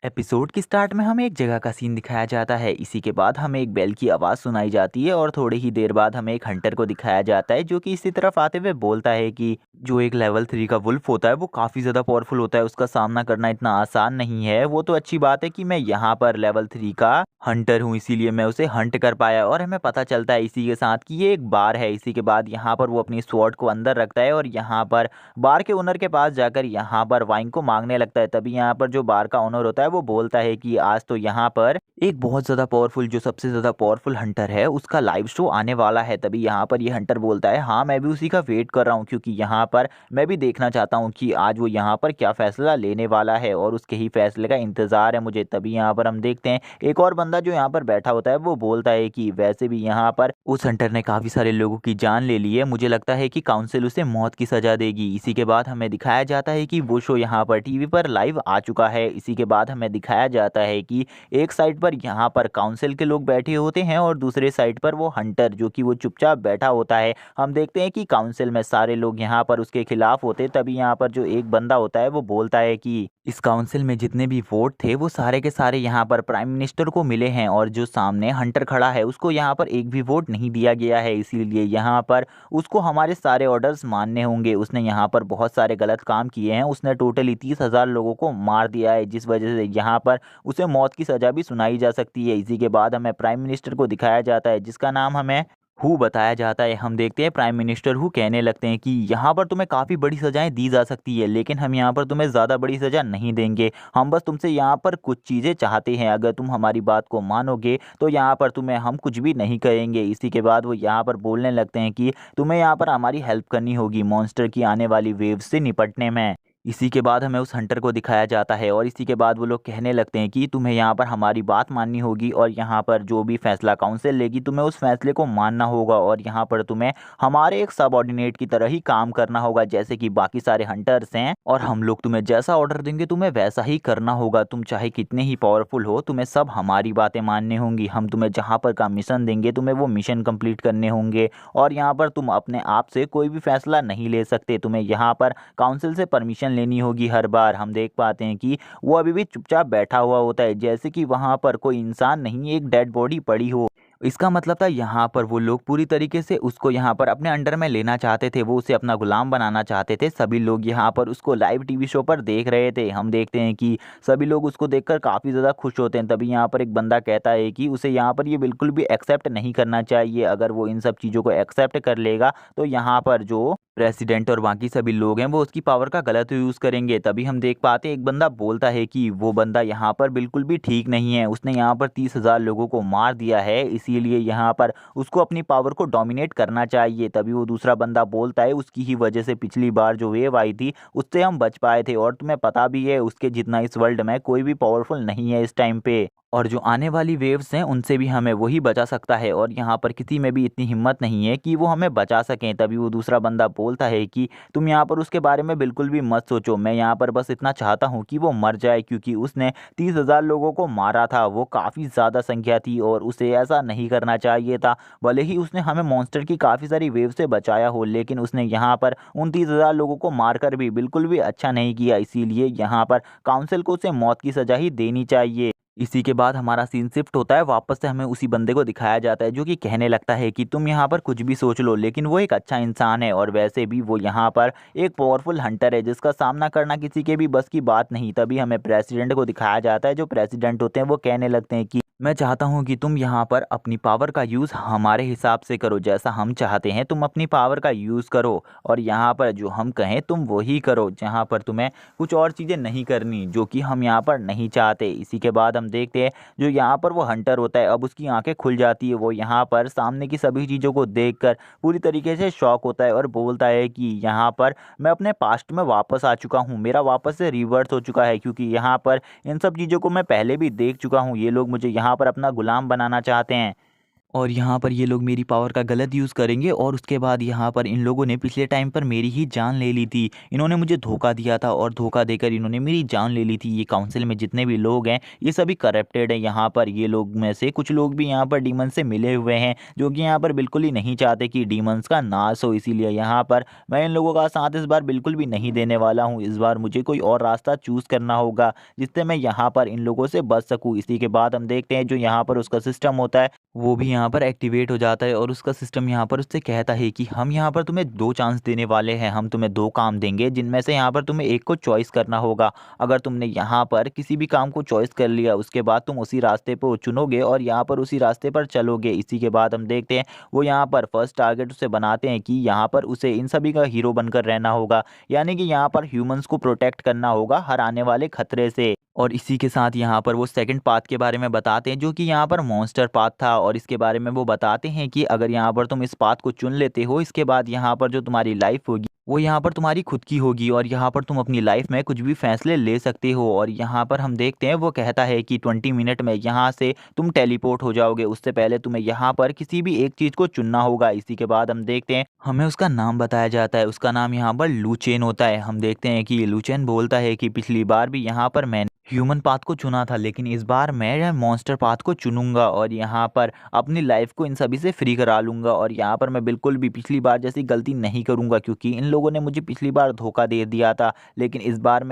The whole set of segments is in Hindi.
एपिसोड की स्टार्ट में हमें एक जगह का सीन दिखाया जाता है। इसी के बाद हमें एक बेल की आवाज़ सुनाई जाती है और थोड़ी ही देर बाद हमें एक हंटर को दिखाया जाता है जो कि इसी तरफ आते हुए बोलता है कि जो एक लेवल 3 का वुल्फ होता है वो काफ़ी ज़्यादा पावरफुल होता है, उसका सामना करना इतना आसान नहीं है। वो तो अच्छी बात है कि मैं यहाँ पर लेवल 3 का हंटर हूँ, इसीलिए मैं उसे हंट कर पाया। और हमें पता चलता है इसी के साथ कि ये एक बार है। इसी के बाद यहाँ पर वो अपनी स्वॉर्ड को अंदर रखता है और यहाँ पर बार के ओनर के पास जाकर यहाँ पर वाइन को मांगने लगता है। तभी यहाँ पर जो बार का ओनर होता है वो बोलता है कि आज तो यहाँ पर एक बहुत ज़्यादा पावरफुल, जो सबसे ज़्यादा पावरफुल हंटर है, उसका लाइव शो आने वाला है। तभी यहाँ पर ये हंटर बोलता है, हाँ मैं भी उसी का वेट कर रहा हूँ, क्योंकि यहाँ पर मैं भी देखना चाहता हूँ कि आज वो यहाँ पर क्या फैसला लेने वाला है और उसके ही फैसले का इंतज़ार है मुझे। तभी यहाँ पर हम देखते हैं एक और बंदा जो यहाँ पर बैठा होता है वो बोलता है कि वैसे भी यहाँ पर उस हंटर ने काफ़ी सारे लोगों की जान ले ली है, मुझे लगता है कि काउंसिल उसे मौत की सज़ा देगी। इसी के बाद हमें दिखाया जाता है कि वो शो यहाँ पर टीवी पर लाइव आ चुका है। इसी के बाद हमें दिखाया जाता है कि एक साइड पर यहाँ पर काउंसिल के लोग बैठे होते हैं और दूसरे साइड पर वो हंटर जो कि वो चुपचाप बैठा होता है। हम देखते हैं कि काउंसिल में सारे लोग यहाँ पर उसके खिलाफ होते। तभी यहाँ पर जो एक बंदा होता है वो बोलता है कि इस काउंसिल में जितने भी वोट थे वो सारे के सारे यहाँ पर प्राइम मिनिस्टर को मिले हैं और जो सामने हंटर खड़ा है उसको यहाँ पर एक भी वोट नहीं दिया गया है। इसीलिए यहाँ पर उसको हमारे सारे ऑर्डर्स मानने होंगे। उसने यहाँ पर बहुत सारे गलत काम किए हैं, उसने टोटली 30,000 लोगों को मार दिया है, जिस वजह से यहाँ पर उसे मौत की सज़ा भी सुनाई जा सकती है। इसी के बाद हमें प्राइम मिनिस्टर को दिखाया जाता है जिसका नाम हमें हु बताया जाता है। हम देखते हैं प्राइम मिनिस्टर हु कहने लगते हैं कि यहाँ पर तुम्हें काफ़ी बड़ी सज़ाएं दी जा सकती है, लेकिन हम यहाँ पर तुम्हें ज़्यादा बड़ी सज़ा नहीं देंगे। हम बस तुमसे यहाँ पर कुछ चीज़ें चाहते हैं, अगर तुम हमारी बात को मानोगे तो यहाँ पर तुम्हें हम कुछ भी नहीं करेंगे। इसी के बाद वो यहाँ पर बोलने लगते हैं कि तुम्हें यहाँ पर हमारी हेल्प करनी होगी मॉन्स्टर की आने वाली वेव से निपटने में। इसी के बाद हमें उस हंटर को दिखाया जाता है और इसी के बाद वो लोग कहने लगते हैं कि तुम्हें यहाँ पर हमारी बात माननी होगी और यहाँ पर जो भी फैसला काउंसिल लेगी तुम्हें उस फैसले को मानना होगा और यहाँ पर तुम्हें हमारे एक सबऑर्डिनेट की तरह ही काम करना होगा, जैसे कि बाकी सारे हंटर्स हैं। और हम लोग तुम्हें जैसा ऑर्डर देंगे तुम्हें वैसा ही करना होगा। तुम चाहे कितने ही पावरफुल हो, तुम्हें सब हमारी बातें माननी होंगी। हम तुम्हें जहाँ पर का मिशन देंगे तुम्हें वो मिशन कंप्लीट करने होंगे और यहाँ पर तुम अपने आप से कोई भी फैसला नहीं ले सकते। तुम्हें यहाँ पर काउंसिल से परमिशन लेनी होगी हर बार। हम देख पाते हैं कि वो अभी भी चुपचाप बैठा हुआ होता है, जैसे कि वहां पर कोई इंसान नहीं, एक डेड बॉडी पड़ी हो। इसका मतलब था यहाँ पर वो लोग पूरी तरीके से उसको यहाँ पर अपने अंडर में लेना चाहते थे, वो उसे अपना गुलाम बनाना चाहते थे। सभी लोग यहाँ पर उसको लाइव टीवी शो पर देख रहे थे। हम देखते हैं कि सभी लोग उसको देखकर काफ़ी ज़्यादा खुश होते हैं। तभी यहाँ पर एक बंदा कहता है कि उसे यहाँ पर ये बिल्कुल भी एक्सेप्ट नहीं करना चाहिए। अगर वो इन सब चीज़ों को एक्सेप्ट कर लेगा तो यहाँ पर जो प्रेसिडेंट और बाकी सभी लोग हैं वो उसकी पावर का गलत यूज़ करेंगे। तभी हम देख पाते हैं एक बंदा बोलता है कि वो बंदा यहाँ पर बिल्कुल भी ठीक नहीं है, उसने यहाँ पर 30,000 लोगों को मार दिया है, इसीलिए यहाँ पर उसको अपनी पावर को डोमिनेट करना चाहिए। तभी वो दूसरा बंदा बोलता है उसकी ही वजह से पिछली बार जो वेव आई थी उससे हम बच पाए थे और तुम्हें पता भी है उसके जितना इस वर्ल्ड में कोई भी पावरफुल नहीं है इस टाइम पे, और जो आने वाली वेव्स हैं उनसे भी हमें वही बचा सकता है और यहाँ पर किसी में भी इतनी हिम्मत नहीं है कि वो हमें बचा सकें। तभी वो दूसरा बंदा बोलता है कि तुम यहाँ पर उसके बारे में बिल्कुल भी मत सोचो, मैं यहाँ पर बस इतना चाहता हूँ कि वो मर जाए, क्योंकि उसने 30,000 लोगों को मारा था, वो काफ़ी ज़्यादा संख्या थी और उसे ऐसा नहीं करना चाहिए था। भले ही उसने हमें मॉन्स्टर की काफ़ी सारी वेव से बचाया हो, लेकिन उसने यहाँ पर उन 30,000 लोगों को मारकर भी बिल्कुल भी अच्छा नहीं किया। इसीलिए यहाँ पर काउंसिल को उसे मौत की सज़ा ही देनी चाहिए। इसी के बाद हमारा सीन शिफ्ट होता है, वापस से हमें उसी बंदे को दिखाया जाता है जो कि कहने लगता है कि तुम यहाँ पर कुछ भी सोच लो, लेकिन वो एक अच्छा इंसान है और वैसे भी वो यहाँ पर एक पावरफुल हंटर है जिसका सामना करना किसी के भी बस की बात नहीं। तभी हमें प्रेसिडेंट को दिखाया जाता है। जो प्रेसिडेंट होते हैं वो कहने लगते हैं कि मैं चाहता हूँ कि तुम यहाँ पर अपनी पावर का यूज़ हमारे हिसाब से करो, जैसा हम चाहते हैं तुम अपनी पावर का यूज़ करो और यहाँ पर जो हम कहें तुम वही करो, जहाँ पर तुम्हें कुछ और चीज़ें नहीं करनी जो कि हम यहाँ पर नहीं चाहते। इसी के बाद हम देखते हैं जो यहाँ पर वो हंटर होता है, अब उसकी आंखें खुल जाती है। वो यहाँ पर सामने की सभी चीज़ों को देखकर पूरी तरीके से शॉक होता है और बोलता है कि यहाँ पर मैं अपने पास्ट में वापस आ चुका हूँ, मेरा वापस से रिवर्स हो चुका है, क्योंकि यहाँ पर इन सब चीज़ों को मैं पहले भी देख चुका हूँ। ये लोग मुझे यहाँ पर अपना गुलाम बनाना चाहते हैं। और यहाँ पर ये लोग मेरी पावर का गलत यूज़ करेंगे और उसके बाद यहाँ पर इन लोगों ने पिछले टाइम पर मेरी ही जान ले ली थी। इन्होंने मुझे धोखा दिया था और धोखा देकर इन्होंने मेरी जान ले ली थी। ये काउंसिल में जितने भी लोग हैं ये सभी करप्टेड हैं। यहाँ पर ये लोग में से कुछ लोग भी यहाँ पर डीमन से मिले हुए हैं जो कि यहाँ पर बिल्कुल ही नहीं चाहते कि डीमंस का नाश हो। इसीलिए यहाँ पर मैं इन लोगों का साथ इस बार बिल्कुल भी नहीं देने वाला हूँ। इस बार मुझे कोई और रास्ता चूज़ करना होगा जिससे मैं यहाँ पर इन लोगों से बच सकूँ। इसी के बाद हम देखते हैं जो यहाँ पर उसका सिस्टम होता है वो भी यहाँ पर एक्टिवेट हो जाता है और उसका सिस्टम यहाँ पर उससे कहता है कि हम यहाँ पर तुम्हें 2 चांस देने वाले हैं। हम तुम्हें 2 काम देंगे जिनमें से यहाँ पर तुम्हें एक को चॉइस करना होगा। अगर तुमने यहाँ पर किसी भी काम को चॉइस कर लिया उसके बाद तुम उसी रास्ते पर चुनोगे और यहाँ पर उसी रास्ते पर चलोगे। इसी के बाद हम देखते हैं वो यहाँ पर फर्स्ट टारगेट उसे बनाते हैं कि यहाँ पर उसे इन सभी का हीरो बनकर रहना होगा, यानी कि यहाँ पर ह्यूमंस को प्रोटेक्ट करना होगा हर आने वाले खतरे से। और इसी के साथ यहाँ पर वो सेकंड पाथ के बारे में बताते हैं जो कि यहाँ पर मॉन्स्टर पाथ था और इसके बारे में वो बताते हैं कि अगर यहाँ पर तुम इस पाथ को चुन लेते हो इसके बाद यहाँ पर जो तुम्हारी लाइफ होगी वो यहाँ पर तुम्हारी खुद की होगी और यहाँ पर तुम अपनी लाइफ में कुछ भी फैसले ले सकते हो। और यहाँ पर हम देखते हैं वो कहता है कि 20 मिनट में यहाँ से तुम टेलीपोर्ट हो जाओगे। उससे पहले तुम्हें यहाँ पर किसी भी एक चीज़ को चुनना होगा। इसी के बाद हम देखते हैं हमें उसका नाम बताया जाता है। उसका नाम यहाँ पर लूचेन होता है। हम देखते हैं कि लूचेन बोलता है कि पिछली बार भी यहाँ पर मैंने ह्यूमन पाथ को चुना था लेकिन इस बार मैं मॉन्स्टर पाथ को चुनूंगा और यहाँ पर अपनी लाइफ को इन सभी से फ्री करा लूंगा। और यहाँ पर मैं बिल्कुल भी पिछली बार जैसी गलती नहीं करूंगा क्योंकि इन लोगों ने मुझे पिछली बार धोखा दे दिया था, लेकिन इस बार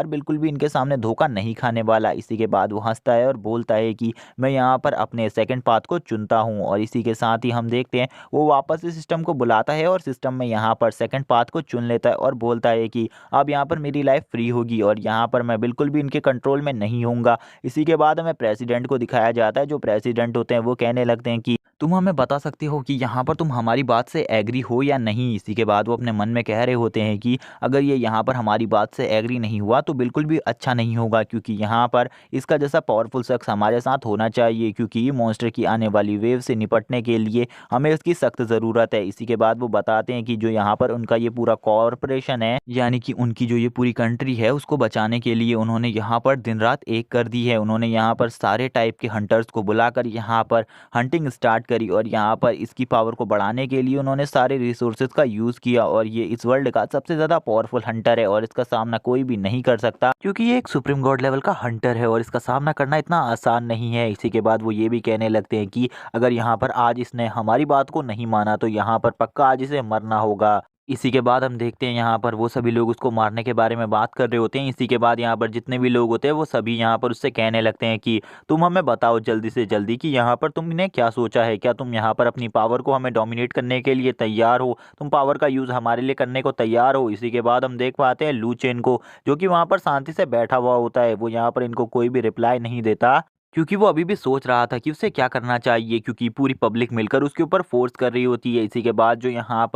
बिल्कुल भी इनके सामने धोखा नहीं खाने वाला। इसी के बाद वो हंसता है और बोलता है कि मैं यहाँ पर अपने सेकंड पाथ को चुनता हूँ। और इसी के साथ ही हम देखते हैं वो वापस इस सिस्टम को बुलाता है और सिस्टम में यहाँ पर सेकंड पाथ को चुन लेता है और बोलता है कि अब यहाँ पर मेरी लाइफ फ्री होगी और यहाँ पर मैं बिल्कुल भी इनके कंट्रोल में नहीं होऊंगा। इसी के बाद हमें प्रेसिडेंट को दिखाया जाता है। जो प्रेसिडेंट होते हैं वो कहने लगते हैं कि तुम हमें बता सकते हो कि यहाँ पर तुम हमारी बात से एग्री हो या नहीं। इसी के बाद वो अपने मन में कह रहे होते हैं कि अगर ये यहाँ पर हमारी बात से एग्री नहीं हुआ तो बिल्कुल भी अच्छा नहीं होगा क्योंकि यहाँ पर इसका जैसा पावरफुल शख्स हमारे साथ होना चाहिए क्योंकि ये मॉन्स्टर की आने वाली वेव से निपटने के लिए हमें इसकी सख्त ज़रूरत है। इसी के बाद वो बताते हैं कि जो यहाँ पर उनका ये पूरा कॉरपोरेशन है यानी कि उनकी जो ये पूरी कंट्री है उसको बचाने के लिए उन्होंने यहाँ पर दिन रात एक कर दी है। उन्होंने यहाँ पर सारे टाइप के हंटर्स को बुलाकर यहाँ पर हंटिंग स्टार्ट करी और यहाँ पर इसकी पावर को बढ़ाने के लिए उन्होंने सारे रिसोर्सेज का यूज़ किया और ये इस वर्ल्ड का सबसे ज़्यादा पावरफुल हंटर है और इसका सामना कोई भी नहीं कर सकता क्योंकि ये एक सुप्रीम गॉड लेवल का हंटर है और इसका सामना करना इतना आसान नहीं है। इसी के बाद वो ये भी कहने लगते हैं कि अगर यहाँ पर आज इसने हमारी बात को नहीं माना तो यहाँ पर पक्का आज इसे मरना होगा। इसी के बाद हम देखते हैं यहाँ पर वो सभी लोग उसको मारने के बारे में बात कर रहे होते हैं। इसी के बाद यहाँ पर जितने भी लोग होते हैं वो सभी यहाँ पर उससे कहने लगते हैं कि तुम हमें बताओ जल्दी से जल्दी कि यहाँ पर तुमने क्या सोचा है, क्या तुम यहाँ पर अपनी पावर को हमें डोमिनेट करने के लिए तैयार हो, तुम पावर का यूज़ हमारे लिए करने को तैयार हो। इसी के बाद हम देख पाते हैं लू चेन को जो कि वहाँ पर शांति से बैठा हुआ होता है। वो यहाँ पर इनको कोई भी रिप्लाई नहीं देता क्योंकि वो अभी भी सोच रहा था कि उसे क्या करना चाहिए क्योंकि पूरी पब्लिक मिलकर उसके ऊपर फोर्स कर रही होती है। इसी के बाद जो यहाँ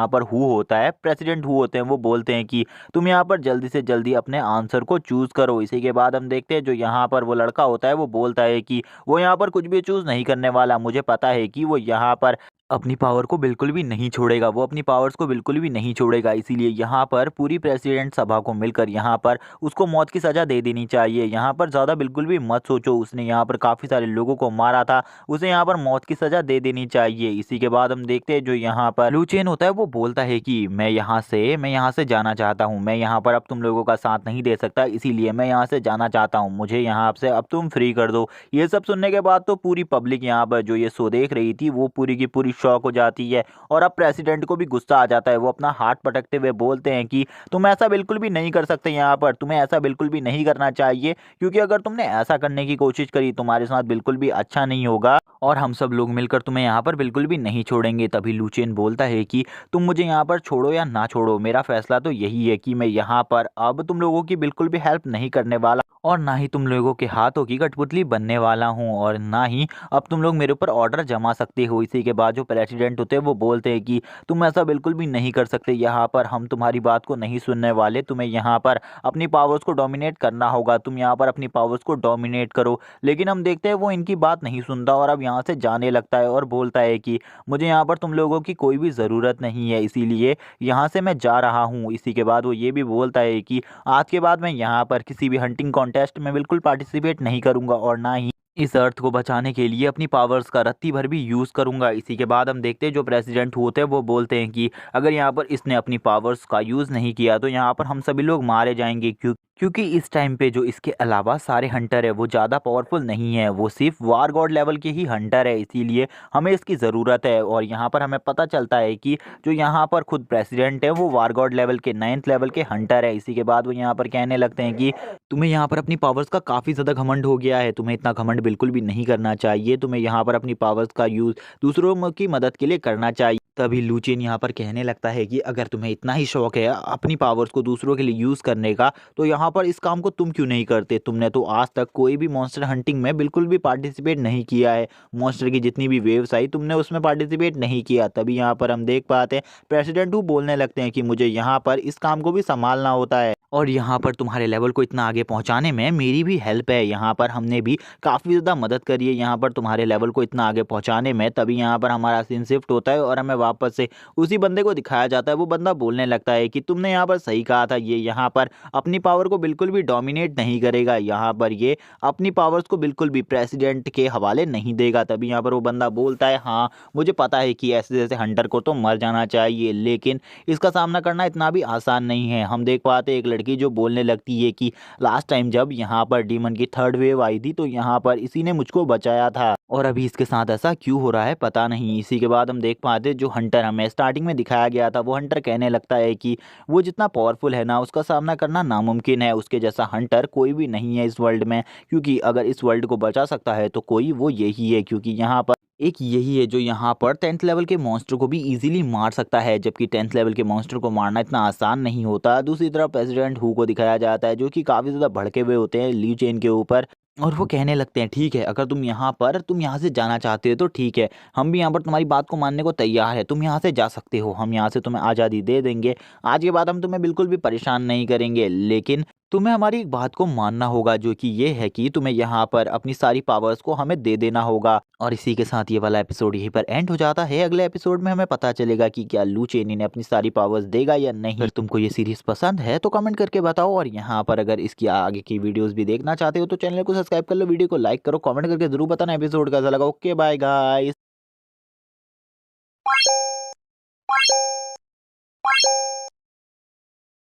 पर हु होता है, प्रेसिडेंट हु होते हैं, वो बोलते हैं कि तुम यहाँ पर जल्दी से जल्दी अपने आंसर को चूज करो। इसी के बाद हम देखते हैं जो यहाँ पर वो लड़का होता है वो बोलता है कि वो यहाँ पर कुछ भी चूज नहीं करने वाला। मुझे पता है कि वो यहाँ पर अपनी पावर को बिल्कुल भी नहीं छोड़ेगा, वो अपनी पावर्स को बिल्कुल भी नहीं छोड़ेगा। इसीलिए यहाँ पर पूरी प्रेसिडेंट सभा को मिलकर यहाँ पर उसको मौत की सज़ा दे देनी चाहिए। यहाँ पर ज़्यादा बिल्कुल भी मत सोचो, उसने यहाँ पर काफ़ी सारे लोगों को मारा था, उसे यहाँ पर मौत की सज़ा दे देनी चाहिए। इसी के बाद हम देखते हैं जो यहाँ पर लूचेन होता है वो बोलता है कि मैं यहाँ से जाना चाहता हूँ, मैं यहाँ पर अब तुम लोगों का साथ नहीं दे सकता, इसीलिए मैं यहाँ से जाना चाहता हूँ, मुझे यहाँ से अब तुम फ्री कर दो। ये सब सुनने के बाद तो पूरी पब्लिक यहाँ पर जो ये शो देख रही थी वो पूरी की पूरी शॉक हो जाती है और अब प्रेसिडेंट को भी गुस्सा आ जाता है। वो अपना हाथ पटकते हुए बोलते हैं कि तुम ऐसा बिल्कुल भी नहीं कर सकते, यहाँ पर तुम्हें ऐसा बिल्कुल भी नहीं करना चाहिए क्योंकि अगर तुमने ऐसा करने की कोशिश करी तुम्हारे साथ बिल्कुल भी अच्छा नहीं होगा और हम सब लोग मिलकर तुम्हें यहाँ पर बिल्कुल भी नहीं छोड़ेंगे। तभी लूचेन बोलता है कि तुम मुझे यहाँ पर छोड़ो या ना छोड़ो, मेरा फैसला तो यही है कि मैं यहाँ पर अब तुम लोगों की बिल्कुल भी हेल्प नहीं करने वाला और ना ही तुम लोगों के हाथों की कठपुतली बनने वाला हूँ और ना ही अब तुम लोग मेरे ऊपर ऑर्डर जमा सकते हो। इसी के बाद जो प्रेसिडेंट होते हैं वो बोलते हैं कि तुम ऐसा बिल्कुल भी नहीं कर सकते, यहाँ पर हम तुम्हारी बात को नहीं सुनने वाले, तुम्हें यहाँ पर अपनी पावर्स को डोमिनेट करना होगा, तुम यहाँ पर अपनी पावर्स को डोमिनेट करो। लेकिन हम देखते हैं वो इनकी बात नहीं सुनता और अब यहाँ से जाने लगता है और बोलता है कि मुझे यहाँ पर तुम लोगों की कोई भी ज़रूरत नहीं है, इसीलिए यहाँ से मैं जा रहा हूँ। इसी के बाद वो ये भी बोलता है कि आज के बाद मैं यहाँ पर किसी भी हंटिंग कॉन्टेस्ट में बिल्कुल पार्टिसिपेट नहीं करूँगा और ना ही इस अर्थ को बचाने के लिए अपनी पावर्स का रत्ती भर भी यूज़ करूंगा। इसी के बाद हम देखते हैं जो प्रेसिडेंट होते हैं वो बोलते हैं कि अगर यहाँ पर इसने अपनी पावर्स का यूज़ नहीं किया तो यहाँ पर हम सभी लोग मारे जाएंगे, क्योंकि इस टाइम पे जो इसके अलावा सारे हंटर है वो ज़्यादा पावरफुल नहीं है, वो सिर्फ वार गॉड लेवल के ही हंटर है, इसीलिए हमें इसकी ज़रूरत है। और यहाँ पर हमें पता चलता है कि जो यहाँ पर खुद प्रेसिडेंट है वो वार गॉड लेवल के 9th लेवल के हंटर है। इसी के बाद वो यहाँ पर कहने लगते हैं कि तुम्हें यहाँ पर अपनी पावर्स का काफ़ी ज़्यादा घमंड हो गया है, तुम्हें इतना घमंड बिल्कुल भी नहीं करना चाहिए, तुम्हें यहाँ पर अपनी पावर्स का यूज़ दूसरों की मदद के लिए करना चाहिए। तभी लूचिन यहाँ पर कहने लगता है कि अगर तुम्हें इतना ही शौक है अपनी पावर्स को दूसरों के लिए यूज़ करने का, तो यहाँ पर इस काम को तुम क्यों नहीं करते? तुमने तो आज तक कोई भी मॉन्स्टर हंटिंग में बिल्कुल भी पार्टिसिपेट नहीं किया है, मॉन्स्टर की जितनी भी वेव्स आई तुमने उसमें पार्टिसिपेट नहीं किया। तभी यहाँ पर हम देख पाते हैं प्रेसिडेंट हु बोलने लगते हैं कि मुझे यहाँ पर इस काम को भी संभालना होता है, और यहाँ पर तुम्हारे लेवल को इतना आगे पहुँचाने में मेरी भी हेल्प है। यहाँ पर हमने भी काफ़ी ज़्यादा मदद करी है यहाँ पर तुम्हारे लेवल को इतना आगे पहुँचाने में। तभी यहाँ पर हमारा सीन शिफ्ट होता है और हमें वापस से उसी बंदे को दिखाया जाता है। वो बंदा बोलने लगता है कि तुमने यहाँ पर सही कहा था, ये यहाँ पर अपनी पावर को बिल्कुल भी डोमिनेट नहीं करेगा, यहाँ पर ये अपनी पावर्स को बिल्कुल भी प्रेसिडेंट के हवाले नहीं देगा। तभी यहाँ पर वो बंदा बोलता है, हाँ मुझे पता है कि ऐसे जैसे हंटर को तो मर जाना चाहिए, लेकिन इसका सामना करना इतना भी आसान नहीं है। हम देख पाते हैं एक लड़की जो बोलने लगती है कि लास्ट टाइम जब यहाँ पर डीमन की 3rd वेव आई थी तो यहाँ पर इसी ने मुझको बचाया था, और अभी इसके साथ ऐसा क्यों हो रहा है पता नहीं। इसी के बाद हम देख पाते जो हंटर हमें स्टार्टिंग में दिखाया गया था, वो हंटर कहने लगता है कि वो जितना पावरफुल है ना उसका सामना करना नामुमकिन है, उसके जैसा हंटर कोई भी नहीं है इस वर्ल्ड में, क्योंकि अगर इस वर्ल्ड को बचा सकता है तो कोई वो यही है, क्योंकि यहाँ पर एक यही है जो यहाँ पर 10th लेवल के मॉन्स्टर को भी इजीली मार सकता है, जबकि 10th लेवल के मॉन्स्टर को मारना इतना आसान नहीं होता। दूसरी तरफ प्रेसिडेंट हु को दिखाया जाता है जो कि काफ़ी ज़्यादा भड़के हुए होते हैं ल्यू चेन के ऊपर, और वो कहने लगते हैं ठीक है अगर तुम यहाँ से जाना चाहते हो तो ठीक है, हम भी यहाँ पर तुम्हारी बात को मानने को तैयार है, तुम यहाँ से जा सकते हो, हम यहाँ से तुम्हें आज़ादी दे देंगे, आज के बाद हम तुम्हें बिल्कुल भी परेशान नहीं करेंगे, लेकिन तुम्हें हमारी एक बात को मानना होगा जो कि ये है कि तुम्हें यहाँ पर अपनी सारी पावर्स को हमें दे देना होगा। और इसी के साथ ये वाला एपिसोड यहीं पर एंड हो जाता है। अगले एपिसोड में हमें पता चलेगा कि क्या लू चेनी ने अपनी सारी पावर्स देगा या नहीं। अगर तुमको ये सीरीज पसंद है तो कमेंट करके बताओ, और यहाँ पर अगर इसकी आगे की वीडियोस भी देखना चाहते हो तो चैनल को सब्सक्राइब कर लो, वीडियो को लाइक करो, कमेंट करके जरूर बताना एपिसोड कैसा लगा। Okay bye guys.